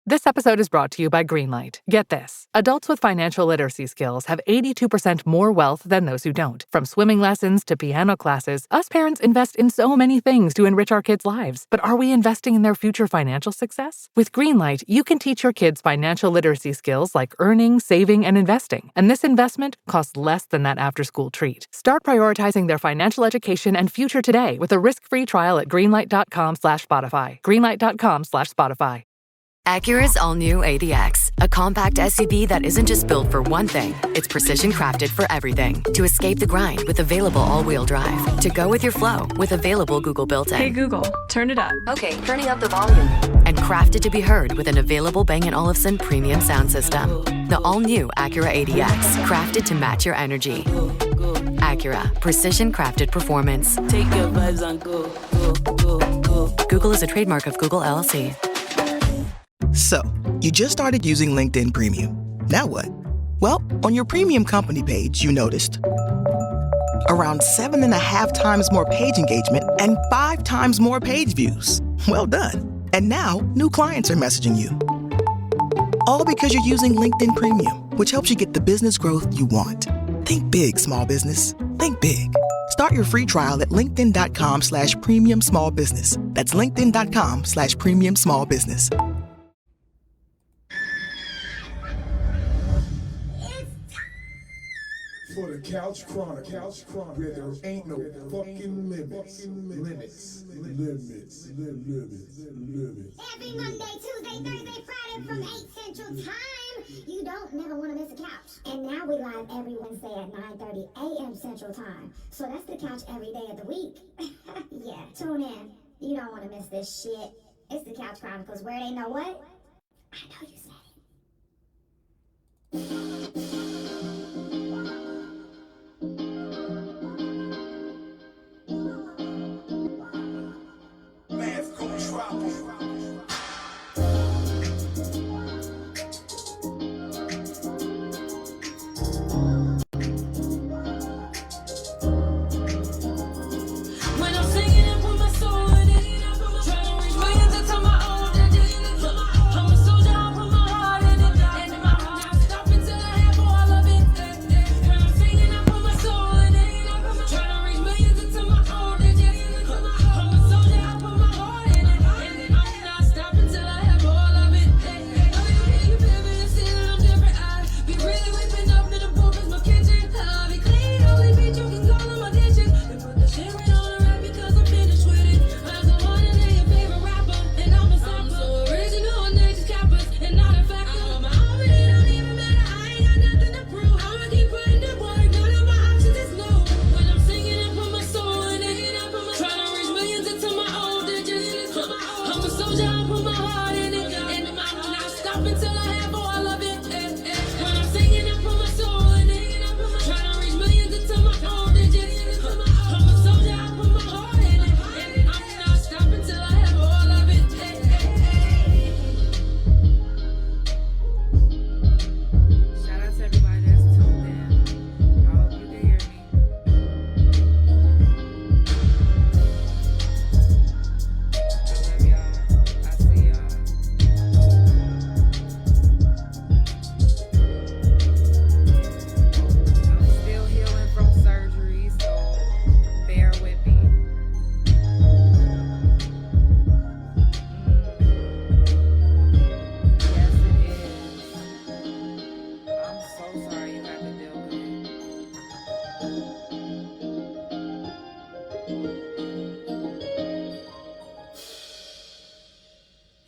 This episode is brought to you by Greenlight. Get this. Adults with financial literacy skills have 82% more wealth than those who don't. From swimming lessons to piano classes, us parents invest in so many things to enrich our kids' lives. But are we investing in their future financial success? With Greenlight, you can teach your kids financial literacy skills like earning, saving, and investing. And this investment costs less than that after-school treat. Start prioritizing their financial education and future today with a risk-free trial at greenlight.com/Spotify. Greenlight.com/Spotify. Acura's all-new ADX, a compact SUV that isn't just built for one thing, it's precision crafted for everything. To escape the grind with available all-wheel drive. To go with your flow with available Google built-in. Hey Google, turn it up. Okay, turning up the volume. And crafted to be heard with an available Bang & Olufsen premium sound system. The all-new Acura ADX, crafted to match your energy. Acura, precision crafted performance. Take your vibes on go, go, go, go. Google is a trademark of Google LLC. So, you just started using LinkedIn Premium. Now what? Well, on your premium company page, you noticed around 7.5 times more page engagement and 5 times more page views. Well done. And now, new clients are messaging you. All because you're using LinkedIn Premium, which helps you get the business growth you want. Think big, small business. Think big. Start your free trial at linkedin.com/premium small business. That's linkedin.com/premium small business. For the Couch Chronicles, where there ain't no fucking limits. Every Monday, Tuesday, Thursday, Friday from 8 Central Time. You don't never want to miss a couch. And now we live every Wednesday at 9:30 a.m. Central Time. So that's the couch every day of the week. Yeah, tune in. You don't want to miss this shit. It's the Couch Chronicles, where they know what? I know you said it.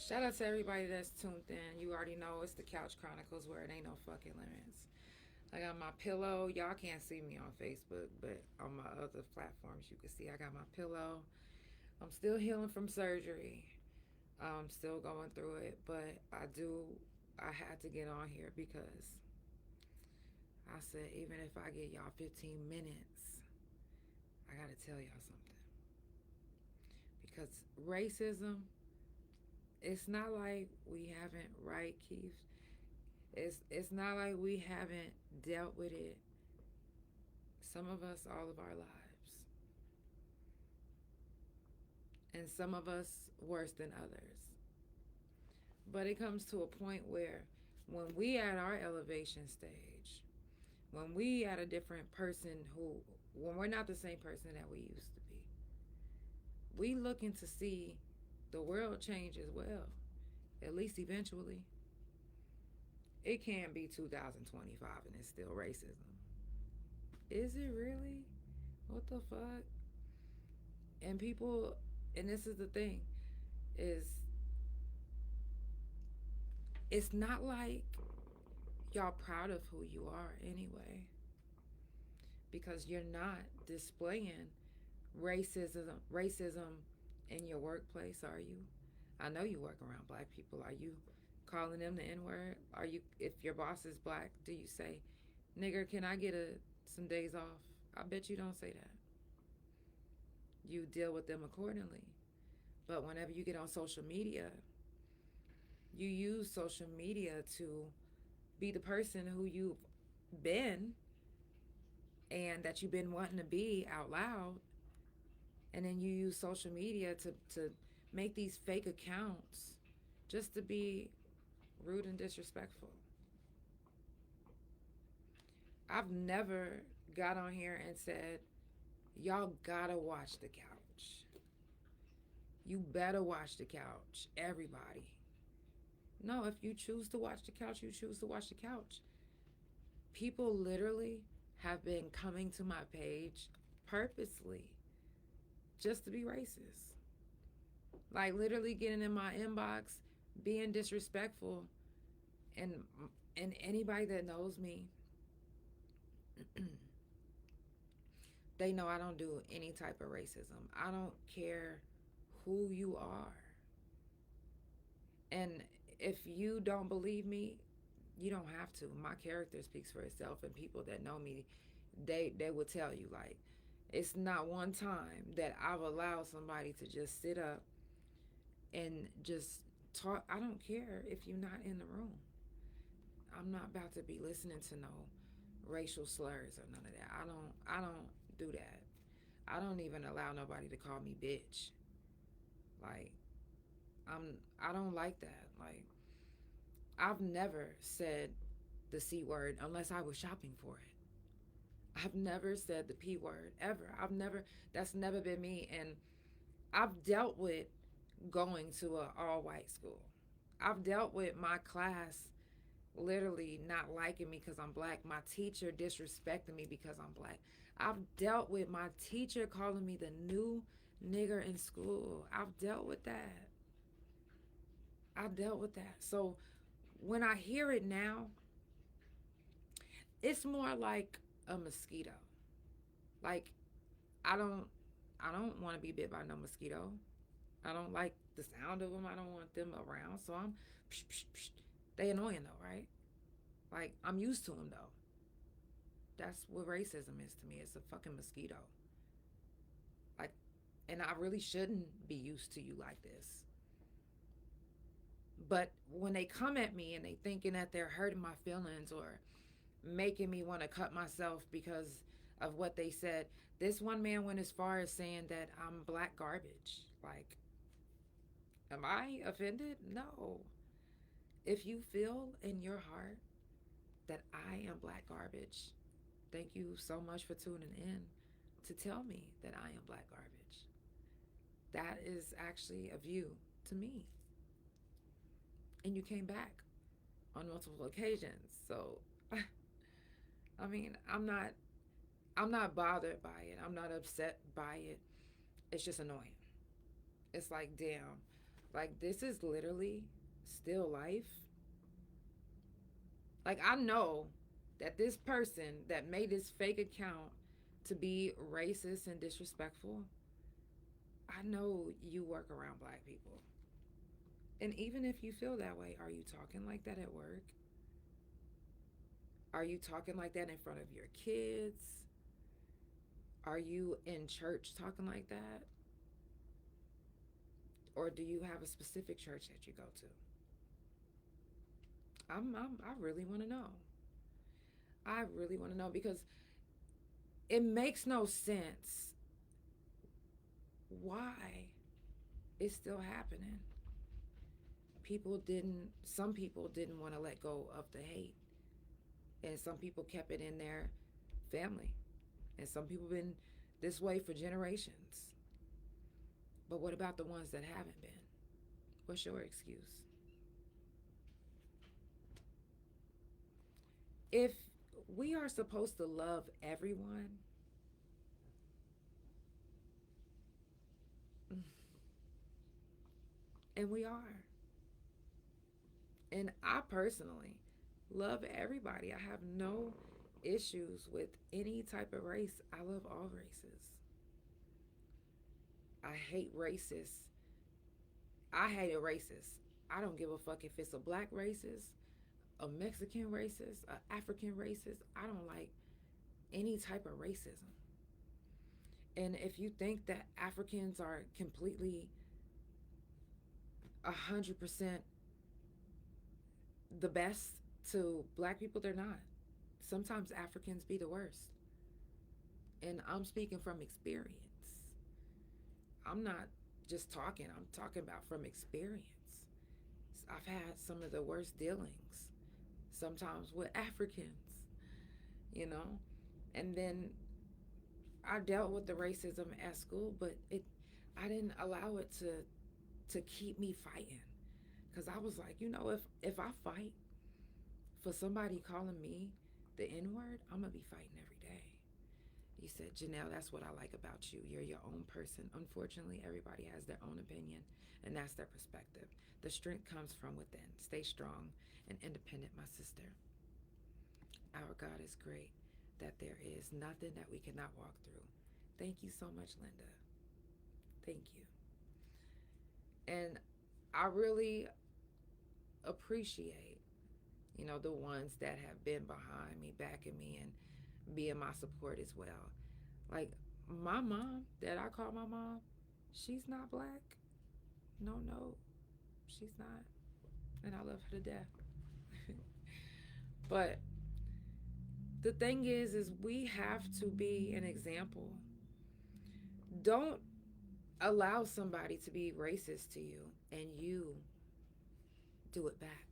Shout out to everybody that's tuned in. You already know it's the Couch Chronicles, where it ain't no fucking limits. I got my pillow. Y'all can't see me on Facebook, but on my other platforms you can see I got my pillow. I'm still healing from surgery. I'm still going through it, but I had to get on here because I said, even if I get y'all 15 minutes, I got to tell y'all something. Because racism, it's not like we haven't, right, Keith? It's not like we haven't dealt with it, some of us, all of our lives. And some of us worse than others. But it comes to a point where when we at our elevation stage, when we at a different person when we're not the same person that we used to be, we looking to see the world change as well, at least eventually. It can't be 2025 and it's still racism. Is it really? What the fuck? And people, and this is the thing, is it's not like y'all proud of who you are anyway, because you're not displaying racism in your workplace, are you? I know you work around black people. Are you calling them the N-word? Are you, if your boss is black, do you say, nigger, can I get some days off? I bet you don't say that. You deal with them accordingly. But whenever you get on social media, you use social media to be the person who you've been and that you've been wanting to be out loud. And then you use social media to make these fake accounts just to be rude and disrespectful. I've never got on here and said, y'all gotta watch the couch. You better watch the couch, everybody. No, if you choose to watch the couch, you choose to watch the couch. People literally have been coming to my page purposely just to be racist. Like literally getting in my inbox, being disrespectful. And anybody that knows me, they know I don't do any type of racism. I don't care who you are. And if you don't believe me, you don't have to. My character speaks for itself, and people that know me, they will tell you, like, it's not one time that I've allowed somebody to just sit up and just talk. I don't care if you're not in the room. I'm not about to be listening to no racial slurs or none of that. I don't do that. I don't even allow nobody to call me bitch. Like, I don't like that. Like, I've never said the C word unless I was shopping for it. I've never said the P word ever. That's never been me. And I've dealt with going to an all-white school. I've dealt with my class literally not liking me because I'm black. My teacher disrespecting me because I'm black. I've dealt with my teacher calling me the new nigger in school. I've dealt with that. So when I hear it now, it's more like a mosquito. Like, I don't want to be bit by no mosquito. I don't like the sound of them. I don't want them around. So I'm psh, psh, psh. They annoying though, right? Like, I'm used to them though. That's what racism is to me. It's a fucking mosquito. Like, and I really shouldn't be used to you like this. But when they come at me and they thinking that they're hurting my feelings or making me want to cut myself because of what they said, this one man went as far as saying that I'm black garbage. Like, am I offended? No. If you feel in your heart that I am black garbage, thank you so much for tuning in to tell me that I am black garbage. That is actually a view to me. And you came back on multiple occasions. So, I mean, I'm not bothered by it. I'm not upset by it. It's just annoying. It's like, damn, like, this is literally still life. Like, I know that this person that made this fake account to be racist and disrespectful, I know you work around black people. And even if you feel that way, are you talking like that at work? Are you talking like that in front of your kids? Are you in church talking like that? Or do you have a specific church that you go to? I really want to know. I really want to know, because it makes no sense why it's still happening. some people didn't want to let go of the hate. And some people kept it in their family. And some people been this way for generations. But what about the ones that haven't been? What's your excuse? If we are supposed to love everyone, and we are. And I personally love everybody. I have no issues with any type of race. I love all races. I hate racists. I hate a racist. I don't give a fuck if it's a black racist, a Mexican racist, an African racist. I don't like any type of racism. And if you think that Africans are completely 100% the best to black people, they're not. Sometimes Africans be the worst. And I'm speaking from experience. I'm not just talking, I'm talking about from experience. I've had some of the worst dealings, sometimes with Africans, you know, and then I dealt with the racism at school, but I didn't allow it to keep me fighting. Because I was like, you know, if I fight for somebody calling me the N-word, I'm going to be fighting every day. He said, Janelle, that's what I like about you. You're your own person. Unfortunately, everybody has their own opinion, and that's their perspective. The strength comes from within. Stay strong and independent, my sister. Our God is great, that there is nothing that we cannot walk through. Thank you so much, Linda. Thank you. And I really appreciate, you know, the ones that have been behind me, backing me, and being my support as well. Like my mom, that I call my mom, she's not black. No, she's not. And I love her to death. But the thing is we have to be an example. Don't allow somebody to be racist to you and you do it back.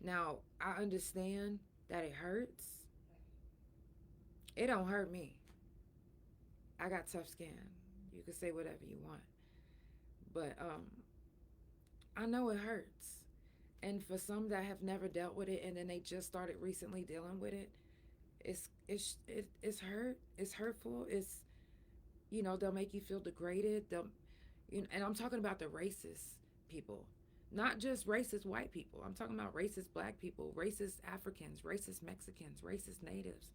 Now, I understand that it hurts. It don't hurt me. I got tough skin. You can say whatever you want. But I know it hurts. And for some that have never dealt with it and then they just started recently dealing with it, it's hurt. It's hurtful. It's, you know, they'll make you feel degraded. And I'm talking about the racist people. Not just racist white people. I'm talking about racist black people, racist Africans, racist Mexicans, racist natives.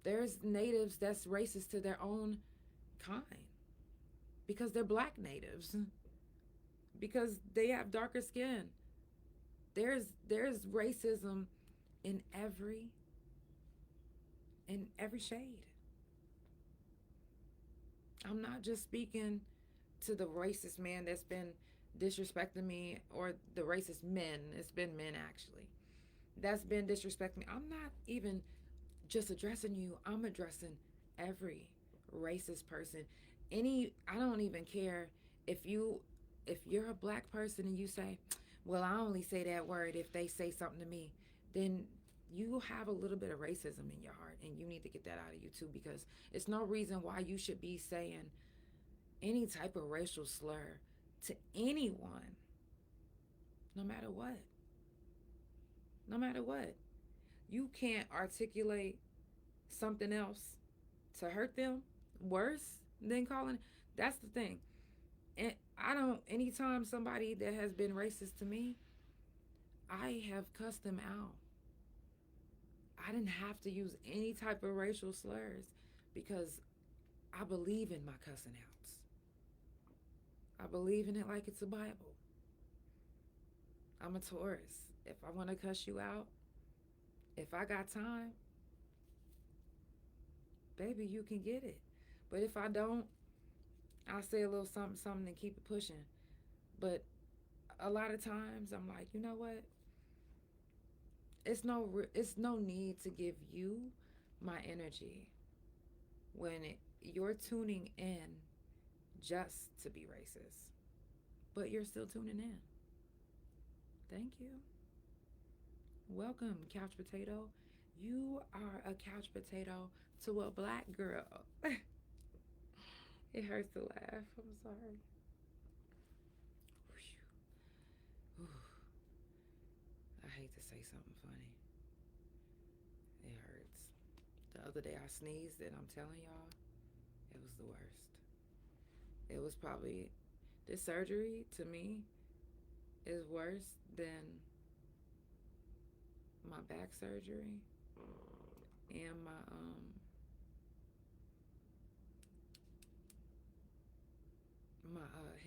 There's natives that's racist to their own kind because they're black natives, because they have darker skin. There's racism in every shade. I'm not just speaking to the racist man that's been disrespecting me, or the racist men. It's been men actually that's been disrespecting me. I'm not even just addressing you. I'm addressing every racist person. I don't even care if you're a black person and you say, well, I only say that word if they say something to me, then you have a little bit of racism in your heart, and you need to get that out of you too, because it's no reason why you should be saying any type of racial slur to anyone, no matter what. No matter what. You can't articulate something else to hurt them worse than calling. That's the thing. And anytime somebody that has been racist to me, I have cussed them out. I didn't have to use any type of racial slurs because I believe in my cussing outs. I believe in it like it's a Bible. I'm a Taurus. If I want to cuss you out, if I got time, baby, you can get it. But if I don't, I'll say a little something and keep it pushing. But a lot of times I'm like, you know what? It's no need to give you my energy when you're tuning in just to be racist. but you're still tuning in. Thank you. Welcome, Couch Potato. You are a couch potato to a black girl. It hurts to laugh. I'm sorry. I hate to say something funny. It hurts. The other day I sneezed, and I'm telling y'all, it was the worst. It was probably, this surgery to me is worse than my back surgery and my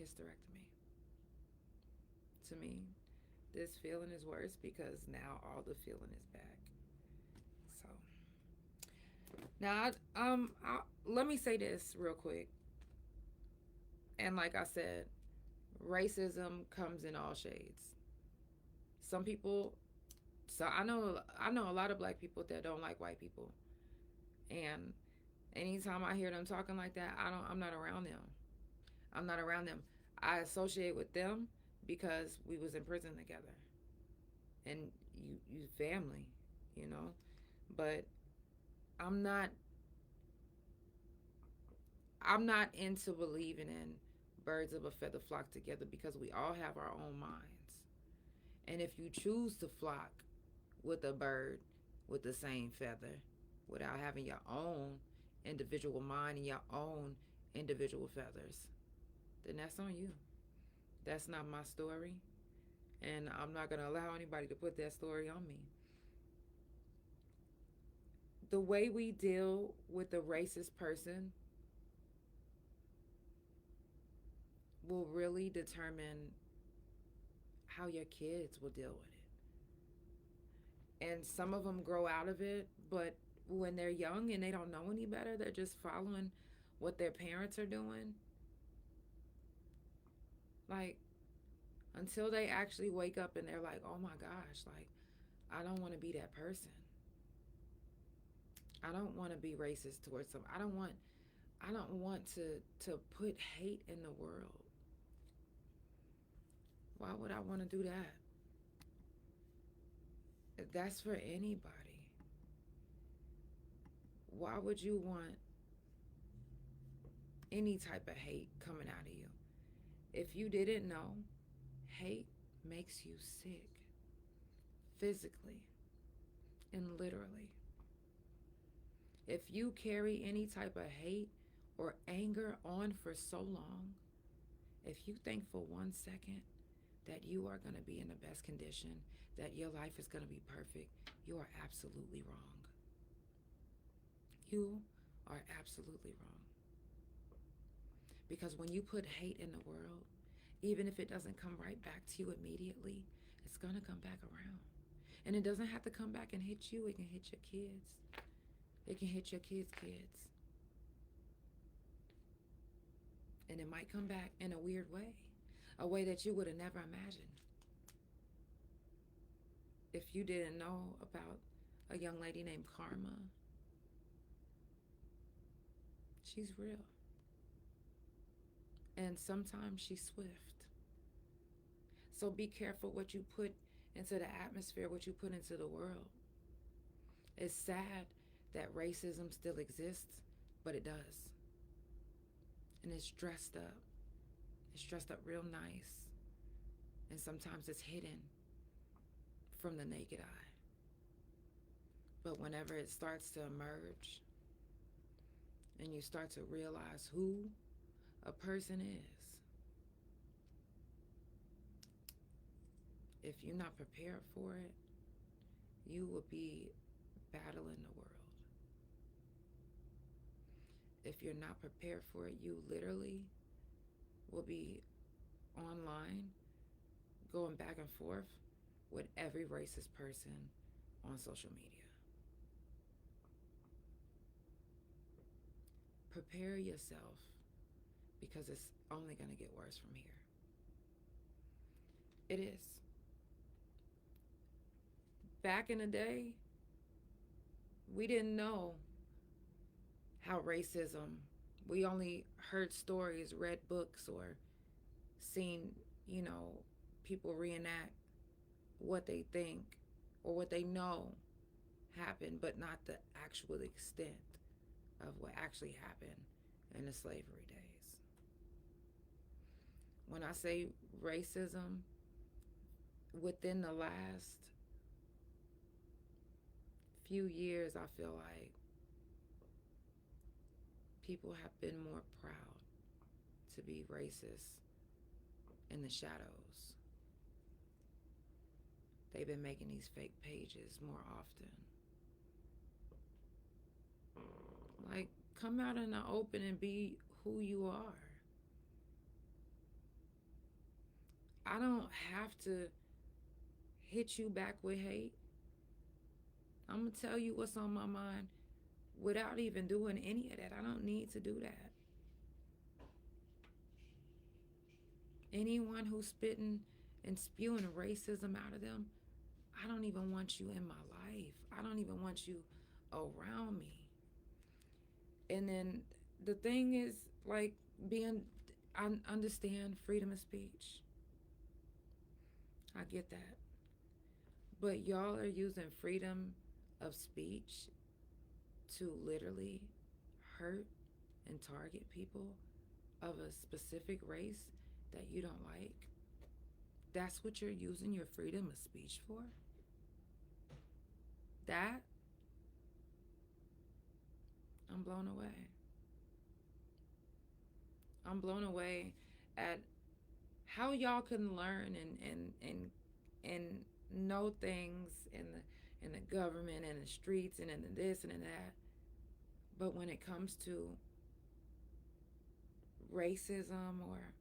hysterectomy. To me, this feeling is worse because now all the feeling is back. So now, let me say this real quick. And like I said, racism comes in all shades. Some people, so I know a lot of black people that don't like white people. And anytime I hear them talking like that, I'm not around them. I'm not around them. I associate with them because we was in prison together. And you family, you know. But I'm not into believing in birds of a feather flock together, because we all have our own minds. And if you choose to flock with a bird with the same feather without having your own individual mind and your own individual feathers, then that's on you. That's not my story. And I'm not going to allow anybody to put that story on me. The way we deal with a racist person will really determine how your kids will deal with it. And some of them grow out of it, but when they're young and they don't know any better, they're just following what their parents are doing. Like, until they actually wake up and they're like, oh my gosh, like, I don't want to be that person. I don't want to be racist towards them. I don't want to put hate in the world. Why would I want to do that? That's for anybody. Why would you want any type of hate coming out of you? If you didn't know, hate makes you sick, physically and literally. If you carry any type of hate or anger on for so long, if you think for 1 second that you are going to be in the best condition, that your life is going to be perfect, you are absolutely wrong. You are absolutely wrong. Because when you put hate in the world, even if it doesn't come right back to you immediately, it's going to come back around. And it doesn't have to come back and hit you. It can hit your kids. It can hit your kids' kids. And it might come back in a weird way, a way that you would have never imagined. If you didn't know about a young lady named Karma, she's real. And sometimes she's swift. So be careful what you put into the atmosphere, what you put into the world. It's sad that racism still exists, but it does. And it's dressed up. It's dressed up real nice. And sometimes it's hidden from the naked eye. But whenever it starts to emerge and you start to realize who a person is, if you're not prepared for it, you will be battling the world. If you're not prepared for it, you literally will be online going back and forth with every racist person on social media. Prepare yourself, because it's only going to get worse from here. It is. Back in the day, we didn't know how racism, we only heard stories, read books, or seen, people reenact what they think or what they know happened, but not the actual extent of what actually happened in the slavery days. When I say racism, within the last few years, I feel like people have been more proud to be racist in the shadows. They've been making these fake pages more often. Like, come out in the open and be who you are. I don't have to hit you back with hate. I'm going to tell you what's on my mind without even doing any of that. I don't need to do that. Anyone who's spitting and spewing racism out of them, I don't even want you in my life. I don't even want you around me. And then the thing is, like, I understand freedom of speech. I get that. But y'all are using freedom of speech to literally hurt and target people of a specific race that you don't like. That's what you're using your freedom of speech for? That? I'm blown away. I'm blown away at how y'all can learn and know things in the government and the streets and in the this and in that. But when it comes to racism or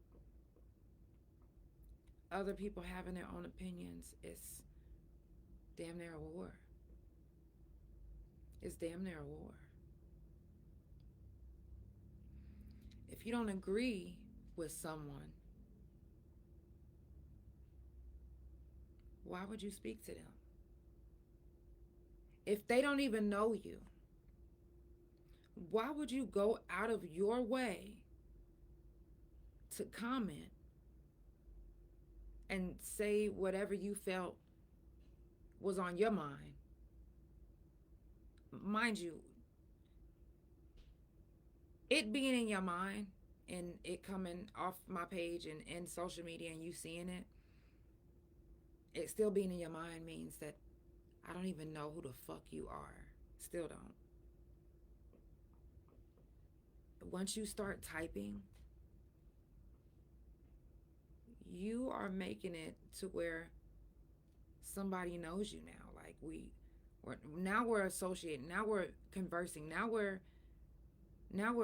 other people having their own opinions, it's damn near a war. It's damn near a war. If you don't agree with someone, why would you speak to them? If they don't even know you, why would you go out of your way to comment and say whatever you felt was on your mind? Mind you, it being in your mind and it coming off my page and in social media and you seeing it still being in your mind means that I don't even know who the fuck you are. Still don't. Once you start typing, you are making it to where somebody knows you now. Like we're associating, now we're conversing, now we're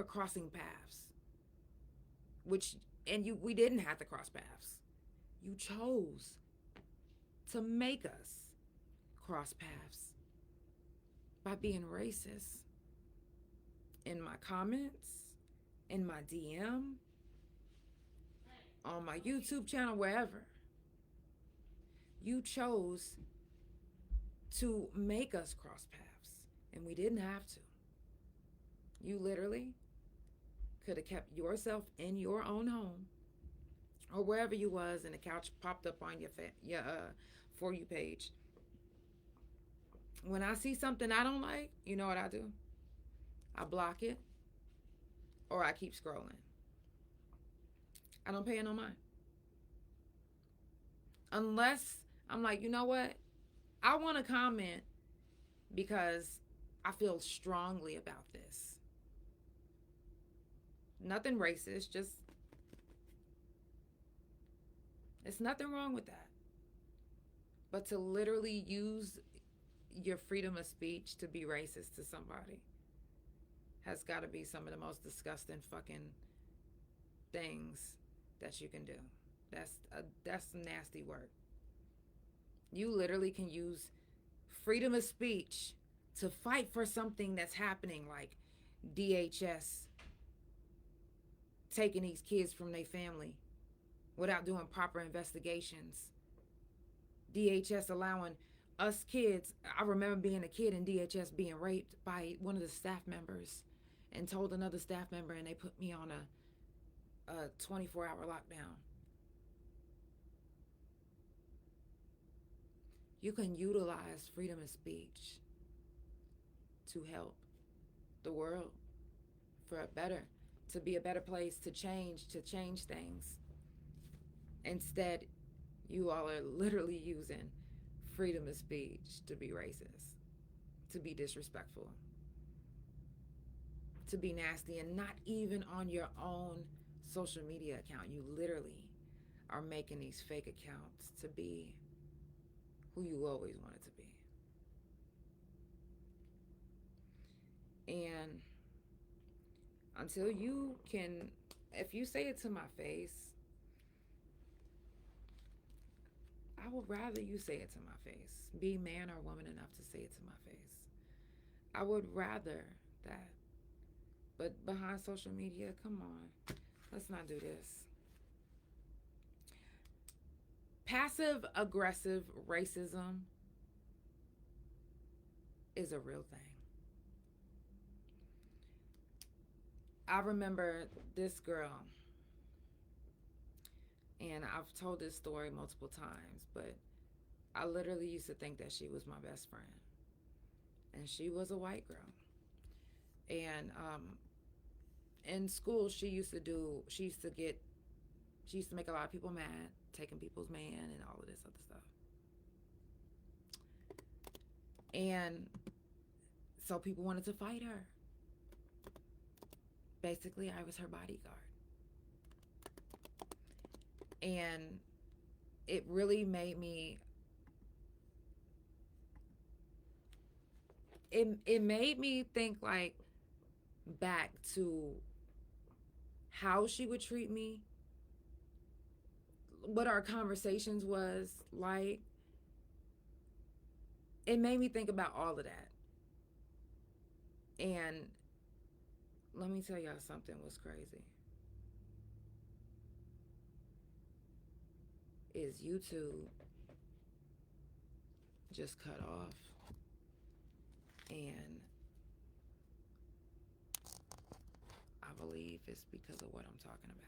crossing paths. We didn't have to cross paths. You chose to make us cross paths by being racist in my comments, in my DM, on my YouTube channel, wherever. You chose to make us cross paths, and we didn't have to. You literally could have kept yourself in your own home or wherever you was, and the couch popped up on your For You page. When I see something I don't like, you know what I do? I block it or I keep scrolling. I don't pay it no mind. Unless I'm like, you know what? I want to comment because I feel strongly about this. Nothing racist, just it's nothing wrong with that. But to literally use your freedom of speech to be racist to somebody has got to be some of the most disgusting fucking things that you can do. That's nasty work. You literally can use freedom of speech to fight for something that's happening, like DHS taking these kids from their family without doing proper investigations. DHS allowing us kids, I remember being a kid in DHS being raped by one of the staff members and told another staff member, and they put me on a 24-hour lockdown. you can utilize freedom of speech to help the world for a better, to be a better place, to change things. Instead, you all are literally using freedom of speech to be racist, to be disrespectful, to be nasty, and not even on your own social media account. You literally are making these fake accounts to be who you always wanted to be. And until you can, if you say it to my face, I would rather you say it to my face. Be man or woman enough to say it to my face. I would rather that. But behind social media, come on. Let's not do this. Passive aggressive racism is a real thing. I remember this girl, and I've told this story multiple times, but I literally used to think that she was my best friend. And she was a white girl. And in school, she used to make a lot of people mad, taking people's man and all of this other stuff. And so people wanted to fight her. Basically, I was her bodyguard. And it really made me, it made me think like back to how she would treat me, what our conversations was like. It made me think about all of that. And let me tell y'all something was crazy. Is YouTube just cut off, and I believe it's because of what I'm talking about.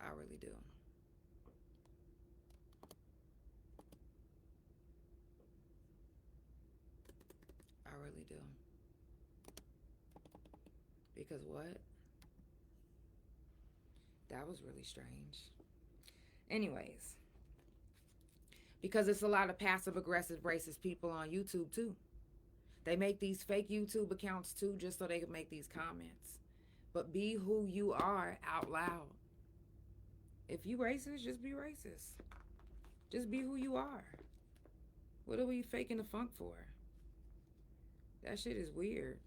I really do. I really do. Because what? That was really strange. Anyways, because it's a lot of passive aggressive racist people on YouTube too. They make these fake YouTube accounts too just so they can make these comments. But be who you are out loud. If you racist, just be racist. Just be who you are. What are we faking the funk for? That shit is weird.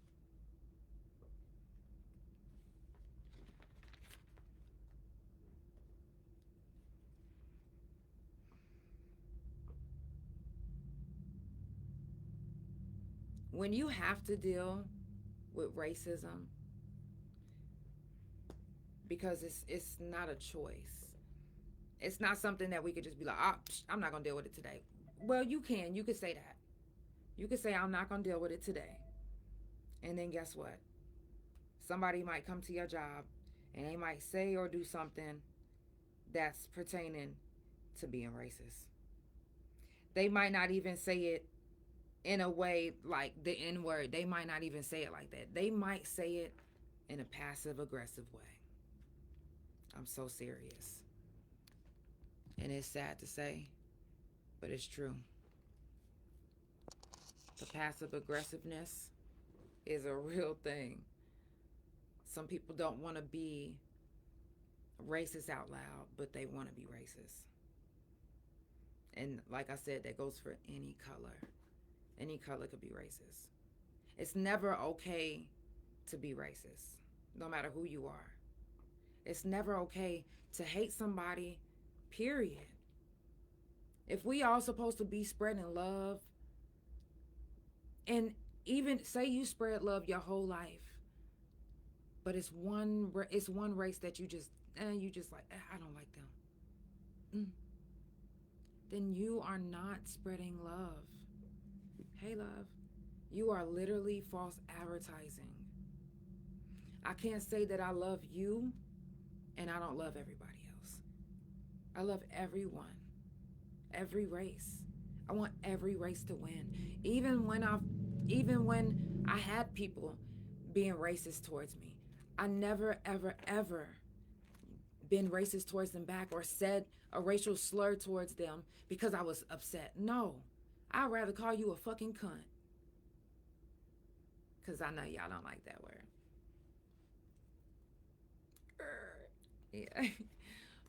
When you have to deal with racism, because it's not a choice. It's not something that we could just be like, I'm not going to deal with it today. Well, you can. You could say that. You could say, I'm not going to deal with it today. And then guess what? Somebody might come to your job and they might say or do something that's pertaining to being racist. They might not even say it in a way like the N-word. They might not even say it like that. They might say it in a passive-aggressive way. I'm so serious. And it's sad to say, but it's true. The passive-aggressiveness is a real thing. Some people don't want to be racist out loud, but they want to be racist. And like I said, that goes for any color. Any color could be racist. It's never okay to be racist, no matter who you are. It's never okay to hate somebody, period. If we all supposed to be spreading love, and even say you spread love your whole life, but it's one race that you just like, I don't like them. Then you are not spreading love. Hey, love, you are literally false advertising. I can't say that I love you and I don't love everybody else. I love everyone, every race. I want every race to win. Even when I had people being racist towards me, I never, ever, ever been racist towards them back or said a racial slur towards them because I was upset. No, I'd rather call you a fucking cunt. Because I know y'all don't like that word. Yeah.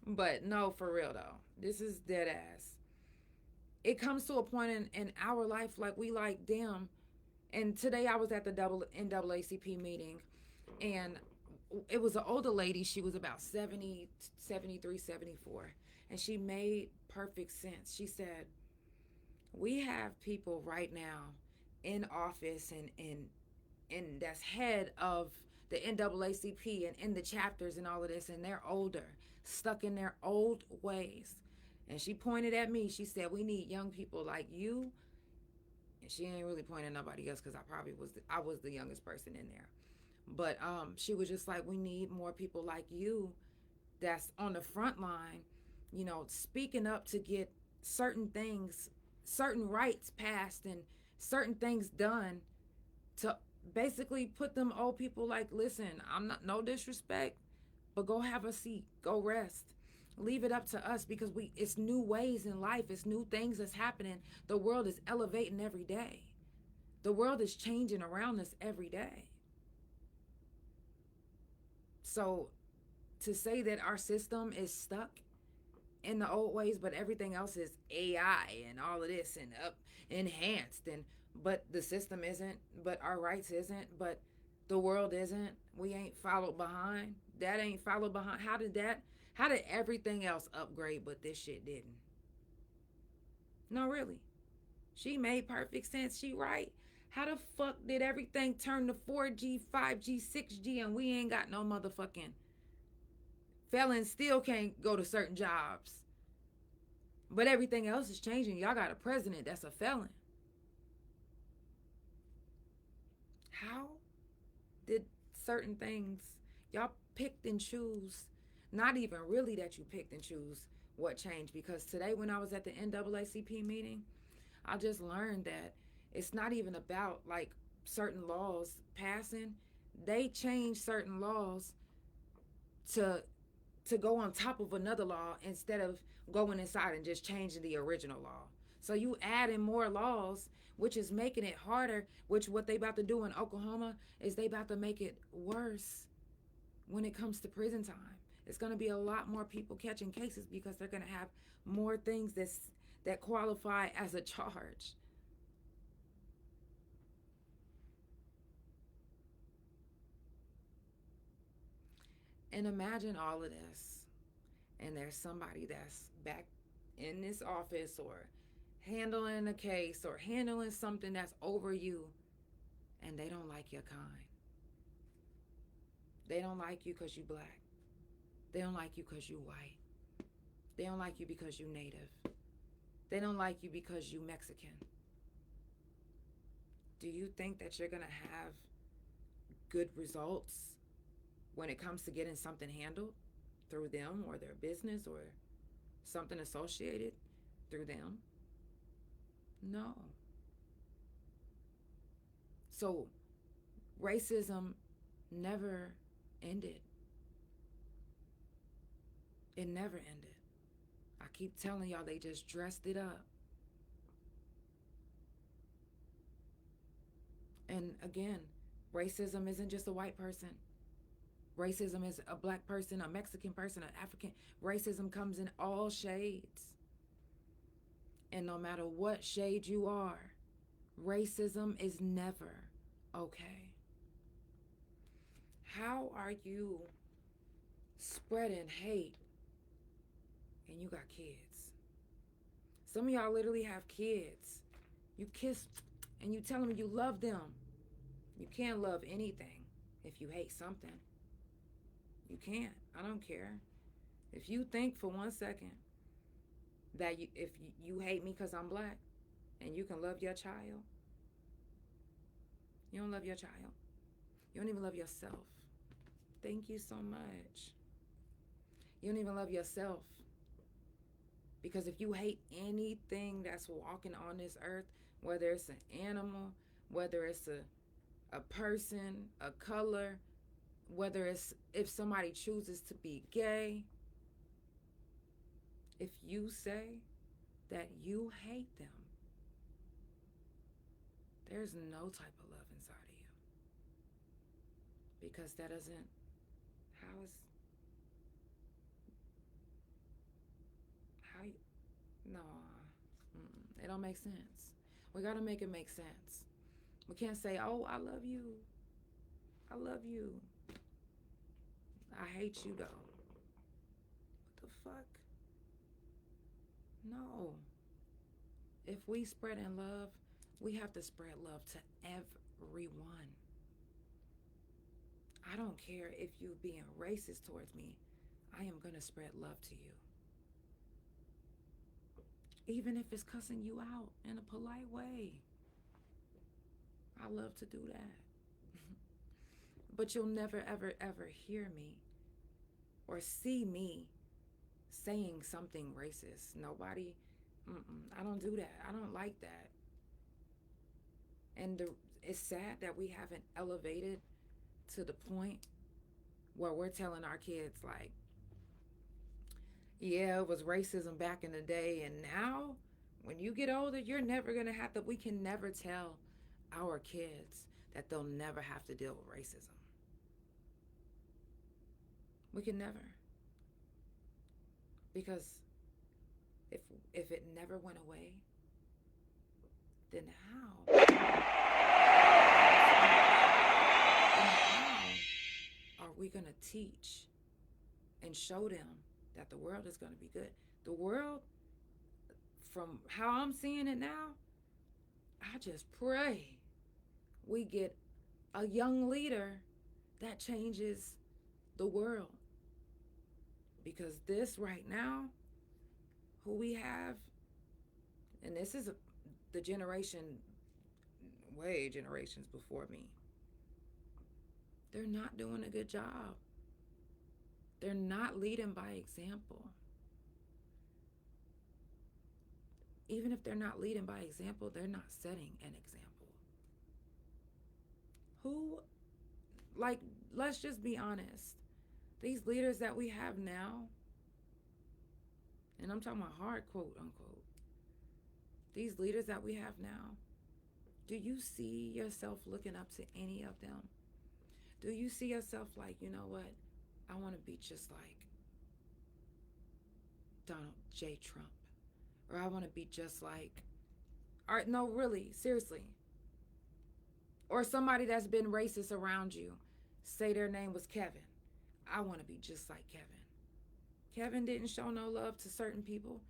But no, for real though. This is dead ass. It comes to a point in our life like we like, damn. And today I was at the NAACP meeting, and it was an older lady. She was about 70, 73, 74. And she made perfect sense. She said, we have people right now in office and that's head of the NAACP and in the chapters and all of this, and they're older, stuck in their old ways. And she pointed at me. She said, we need young people like you. And she ain't really pointing at nobody else because I was the youngest person in there. But she was just like, we need more people like you that's on the front line, you know, speaking up to get certain things, certain rights passed and certain things done to basically put them old people like, listen, I'm not, no disrespect, but go have a seat, go rest. Leave it up to us because it's new ways in life. It's new things that's happening. The world is elevating every day. The world is changing around us every day. So to say that our system is stuck in the old ways, but everything else is AI and all of this and up enhanced, but the system isn't, but our rights isn't, but the world isn't, we ain't followed behind, that ain't followed behind. How did everything else upgrade but this shit didn't? No, really. She made perfect sense. She right. How the fuck did everything turn to 4G, 5G, 6G, and we ain't got no motherfucking felons still can't go to certain jobs? But everything else is changing. Y'all got a president that's a felon. How did certain things, y'all picked and choose, not even really that you picked and choose what changed? Because today when I was at the NAACP meeting, I just learned that it's not even about like certain laws passing. They changed certain laws to go on top of another law instead of going inside and just changing the original law. So you add in more laws, which is making it harder, which what they about to do in Oklahoma is they about to make it worse when it comes to prison time. It's going to be a lot more people catching cases because they're going to have more things that qualify as a charge. And imagine all of this, and there's somebody that's back in this office or handling a case or handling something that's over you, and they don't like your kind. They don't like you because you black. They don't like you because you white. They don't like you because you native. They don't like you because you Mexican. Do you think that you're going to have good results when it comes to getting something handled through them or their business or something associated through them? No. So racism never ended. It never ended. I keep telling y'all, they just dressed it up. And again, racism isn't just a white person. Racism is a black person, a Mexican person, an African. Racism comes in all shades. And no matter what shade you are, racism is never okay. How are you spreading hate and you got kids? Some of y'all literally have kids. You kiss and you tell them you love them. You can't love anything if you hate something. You can't. I don't care. If you think for 1 second that if you hate me because I'm black and you can love your child, you don't love your child. You don't even love yourself. Thank you so much. You don't even love yourself. Because if you hate anything that's walking on this earth, whether it's an animal, whether it's a person, a color, whether it's if somebody chooses to be gay, if you say that you hate them, there's no type of love inside of you. Because that doesn't, no, it don't make sense. We gotta make it make sense. We can't say, oh, I love you. I love you. I hate you though. What the fuck? No. If we spread in love, we have to spread love to everyone. I don't care if you being racist towards me. I am gonna spread love to you. Even if it's cussing you out in a polite way. I love to do that. But you'll never, ever, ever hear me or see me saying something racist. Nobody, I don't do that. I don't like that. And it's sad that we haven't elevated to the point where we're telling our kids, like, yeah, it was racism back in the day, and now when you get older, you're never gonna have to, we can never tell our kids that they'll never have to deal with racism. We can never. Because if it never went away, then how? Then how are we gonna teach and show them that the world is going to be good? The world, from how I'm seeing it now, I just pray we get a young leader that changes the world. Because this right now, who we have, and this is the generation, way generations before me, they're not doing a good job. They're not leading by example. Even if they're not leading by example, they're not setting an example. Who, like, let's just be honest. These leaders that we have now, and I'm talking about hard quote unquote, these leaders that we have now, do you see yourself looking up to any of them? Do you see yourself like, you know what? I want to be just like Donald J. Trump. Or I want to be just like, no, really, seriously. Or somebody that's been racist around you. Say their name was Kevin. I want to be just like Kevin. Kevin didn't show no love to certain people.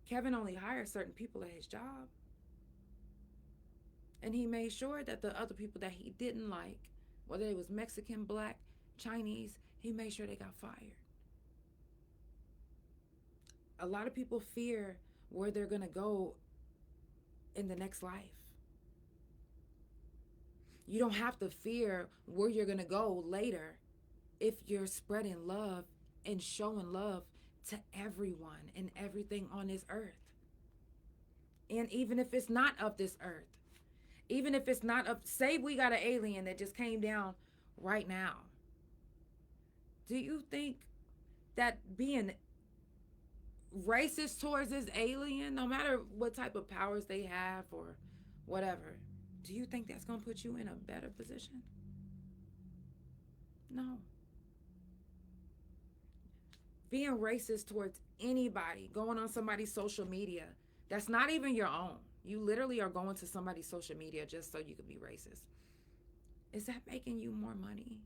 Kevin only hired certain people at his job. And he made sure that the other people that he didn't like, whether it was Mexican, Black, Chinese, he made sure they got fired. A lot of people fear where they're going to go in the next life. You don't have to fear where you're going to go later if you're spreading love and showing love to everyone and everything on this earth. And even if it's not of this earth, even if it's not of, say we got an alien that just came down right now. Do you think that being racist towards this alien, no matter what type of powers they have or whatever, do you think that's going to put you in a better position? No. Being racist towards anybody, going on somebody's social media, that's not even your own. You literally are going to somebody's social media just so you could be racist. Is that making you more money?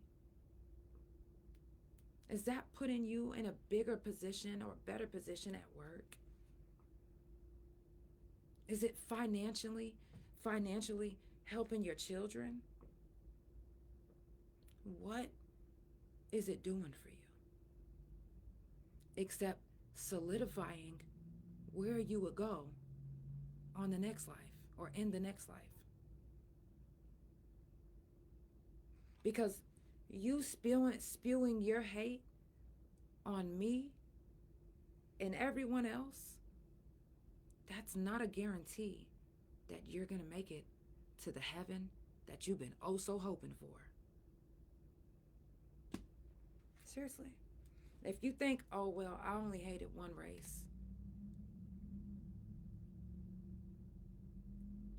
Is that putting you in a bigger position or better position at work? Is it financially helping your children? What is it doing for you? Except solidifying where you would go on the next life or in the next life. Because you spewing your hate on me and everyone else that's not a guarantee that you're going to make it to the heaven that you've been oh so hoping for. Seriously. If you think, oh, well, I only hated one race.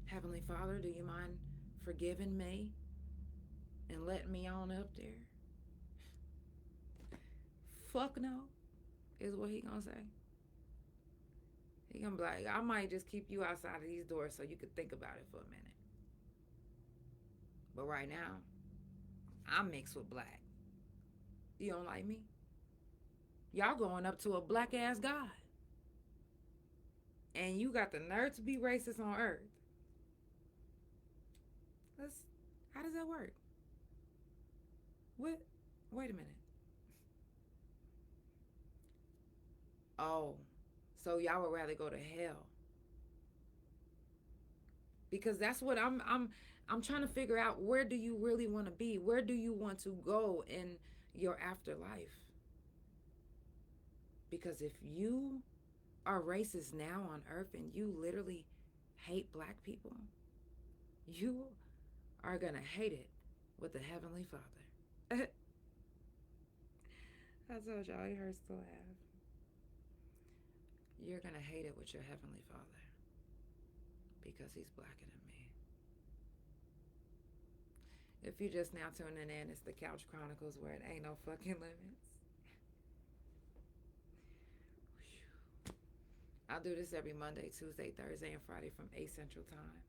Heavenly Father, do you mind forgiving me and letting me on up there? Fuck no, is what he gonna say. He gonna be like, I might just keep you outside of these doors so you could think about it for a minute. But right now, I'm mixed with black. You don't like me? Y'all going up to a black ass God. And you got the nerve to be racist on earth. How does that work? What? Wait a minute. Oh, so y'all would rather go to hell. Because that's what I'm trying to figure out. Where do you really want to be? Where do you want to go in your afterlife? Because if you are racist now on earth and you literally hate black people, you are going to hate it with the Heavenly Father. I told y'all, it hurts to laugh. You're going to hate it with your Heavenly Father because he's blacker than me. If you're just now tuning in, it's the Couch Chronicles where it ain't no fucking limits. I'll do this every Monday, Tuesday, Thursday, and Friday from 8 Central Time.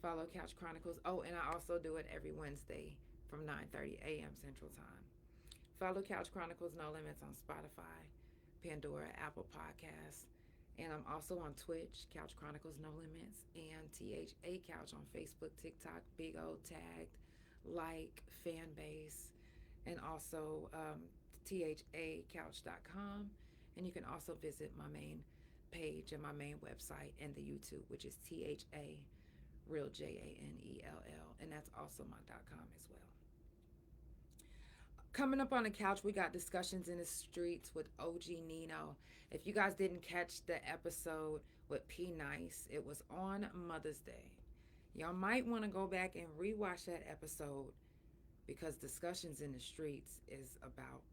Follow Couch Chronicles. Oh, and I also do it every Wednesday from 9:30 a.m. Central Time. Follow Couch Chronicles No Limits on Spotify, Pandora, Apple Podcasts. And I'm also on Twitch, Couch Chronicles No Limits, and THA Couch on Facebook, TikTok, Big O, Tagged, Like, Fan Base, and also thacouch.com. And you can also visit my main page and my main website and the YouTube, which is THA Real JANELL, and that's also my .com as well. Coming up on the couch, we got Discussions in the Streets with OG Nino. If you guys didn't catch the episode with P Nice, it was on Mother's Day. Y'all might want to go back and rewatch that episode because Discussions in the Streets is about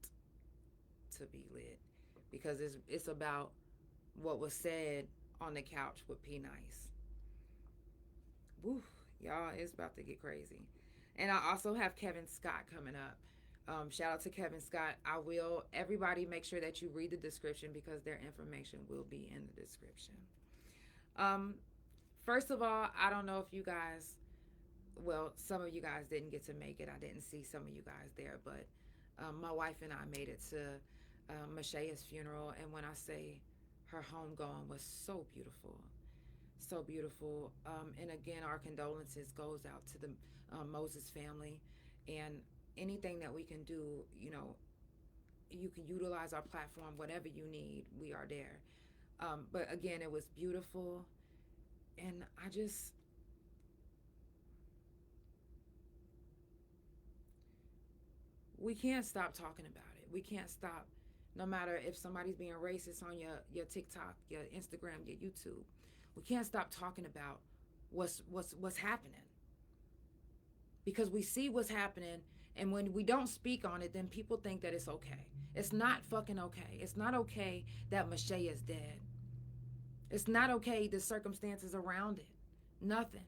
to be lit, because it's about what was said on the couch with P Nice. Woo, y'all, it's about to get crazy. And I also have Kevin Scott coming up. Shout out to Kevin Scott. Everybody make sure that you read the description because their information will be in the description. First of all, I don't know if you guys, well, some of you guys didn't get to make it. I didn't see some of you guys there, but my wife and I made it to Mashaya's funeral. And when I say her homegoing was so beautiful, so beautiful. And again, our condolences goes out to the Moses family, and anything that we can do, you can utilize our platform, whatever you need, we are there. But again, it was beautiful. And we can't stop talking about it. We can't stop, no matter if somebody's being racist on your TikTok, your Instagram, your YouTube. We can't stop talking about what's happening. Because we see what's happening, and when we don't speak on it, then people think that it's okay. It's not fucking okay. It's not okay that Mashaya is dead. It's not okay the circumstances around it. Nothing.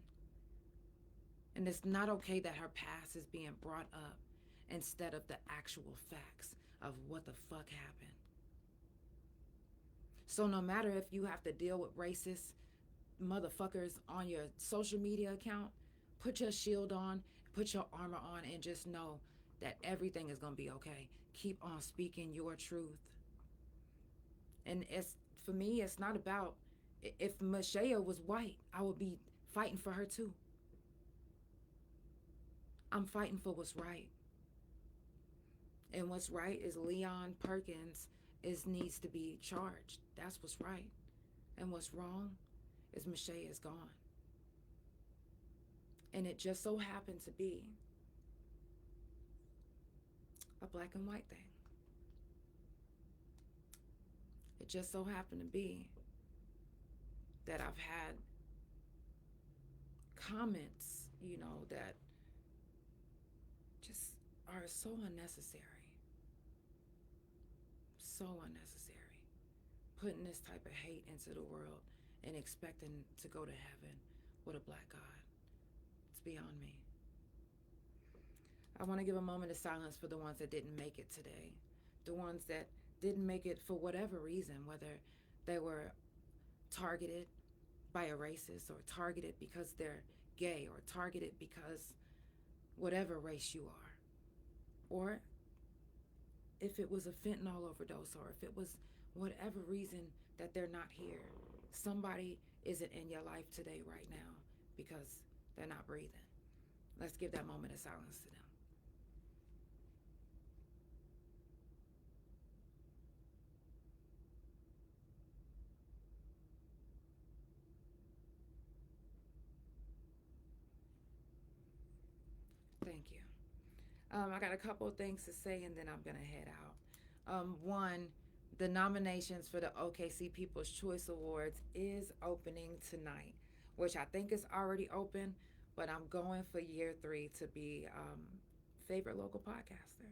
And it's not okay that her past is being brought up instead of the actual facts of what the fuck happened. So no matter if you have to deal with racist motherfuckers on your social media account, put your shield on, put your armor on, and just know that everything is going to be okay. Keep on speaking your truth. And for me, it's not about, if Mashaya was white, I would be fighting for her too. I'm fighting for what's right. And what's right is Leon Perkins needs to be charged. That's what's right. And what's wrong is Mashaya is gone. And it just so happened to be a black and white thing. It just so happened to be that I've had comments, that just are so unnecessary. So unnecessary. Putting this type of hate into the world and expecting to go to heaven with a black God. It's beyond me. I want to give a moment of silence for the ones that didn't make it today. The ones that didn't make it for whatever reason, whether they were targeted by a racist, or targeted because they're gay, or targeted because whatever race you are. Or if it was a fentanyl overdose, or if it was whatever reason that they're not here. Somebody isn't in your life today right now because they're not breathing. Let's give that moment of silence to them. Thank you. I got a couple of things to say and then I'm going to head out. One, the nominations for the OKC People's Choice Awards is opening tonight, which I think is already open, but I'm going for year 3 to be favorite local podcaster.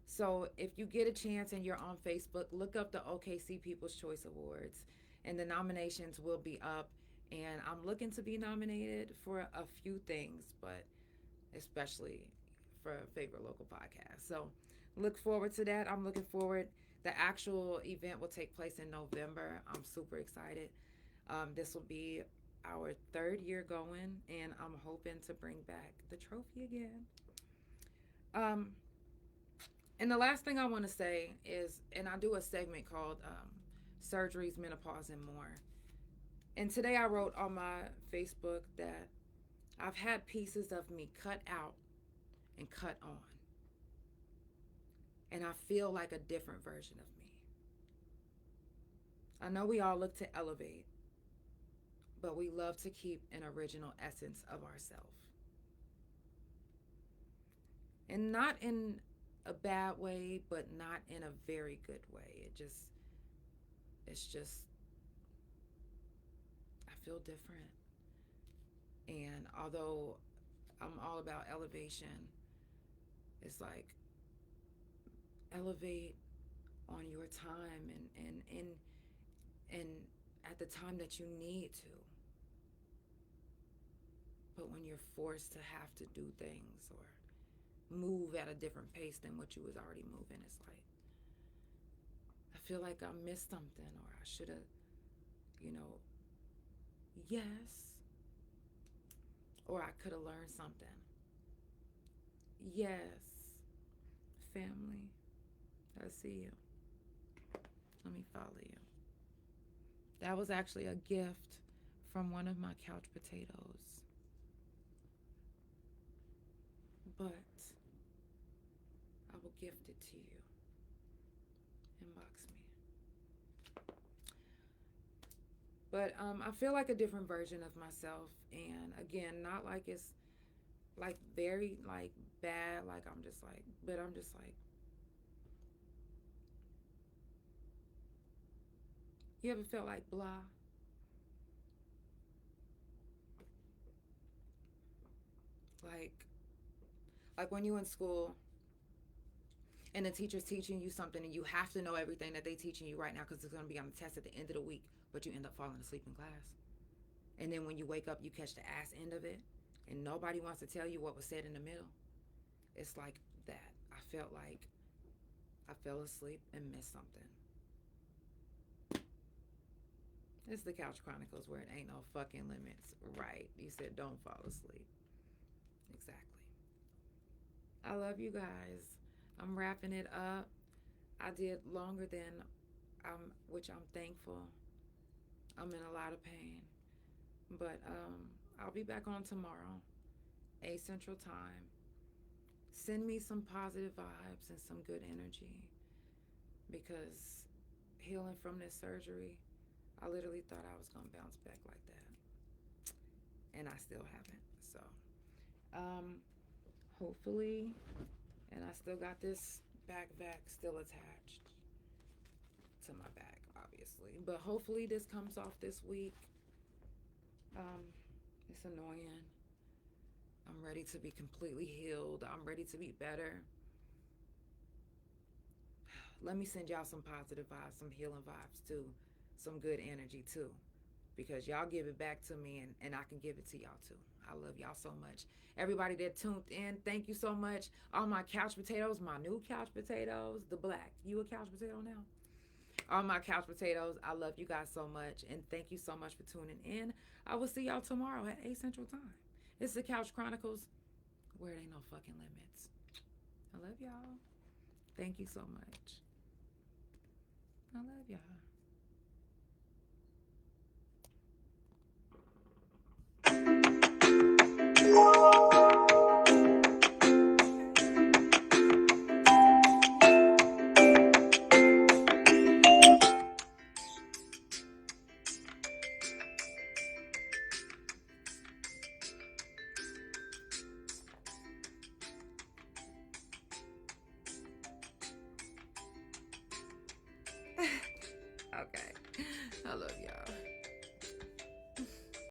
So if you get a chance and you're on Facebook, look up the OKC People's Choice Awards, and the nominations will be up. And I'm looking to be nominated for a few things, but especially for favorite local podcast. So look forward to that. I'm looking forward. The actual event will take place in November. I'm super excited. This will be our 3rd year going, and I'm hoping to bring back the trophy again. And the last thing I want to say is, and I do a segment called Surgeries, Menopause, and More. And today I wrote on my Facebook that I've had pieces of me cut out and cut on. And I feel like a different version of me. I know we all look to elevate, but we love to keep an original essence of ourselves. And not in a bad way, but not in a very good way. It's just, I feel different. And although I'm all about elevation, it's like, elevate on your time and at the time that you need to. But when you're forced to have to do things or move at a different pace than what you was already moving, it's like, I feel like I missed something, or I should have, yes. Or I could have learned something. Yes, family. I see you. Let me follow you. That was actually a gift from one of my couch potatoes. But I will gift it to you. Inbox me. But I feel like a different version of myself. And again, not like it's like very like bad, like I'm just like, but I'm just like, you ever felt like blah? Like when you're in school and the teacher's teaching you something and you have to know everything that they're teaching you right now because it's going to be on the test at the end of the week, but you end up falling asleep in class. And then when you wake up, you catch the ass end of it and nobody wants to tell you what was said in the middle. It's like that. I felt like I fell asleep and missed something. It's the Couch Chronicles where it ain't no fucking limits. Right. You said don't fall asleep. Exactly. I love you guys. I'm wrapping it up. I did longer than which I'm thankful. I'm in a lot of pain. But I'll be back on tomorrow, 8 Central Time. Send me some positive vibes and some good energy, because healing from this surgery, I literally thought I was going to bounce back like that. And I still haven't. So, hopefully, and I still got this back vac still attached to my back, obviously. But hopefully this comes off this week. It's annoying. I'm ready to be completely healed. I'm ready to be better. Let me send y'all some positive vibes, some healing vibes too, some good energy too, because y'all give it back to me and I can give it to y'all too. I love y'all so much. Everybody that tuned in, thank you so much. All my couch potatoes, my new couch potatoes, the black. You a couch potato now? All my couch potatoes, I love you guys so much, and thank you so much for tuning in. I will see y'all tomorrow at 8 Central Time. It's the Couch Chronicles, where it ain't no fucking limits. I love y'all. Thank you so much. I love y'all. Okay. I love y'all.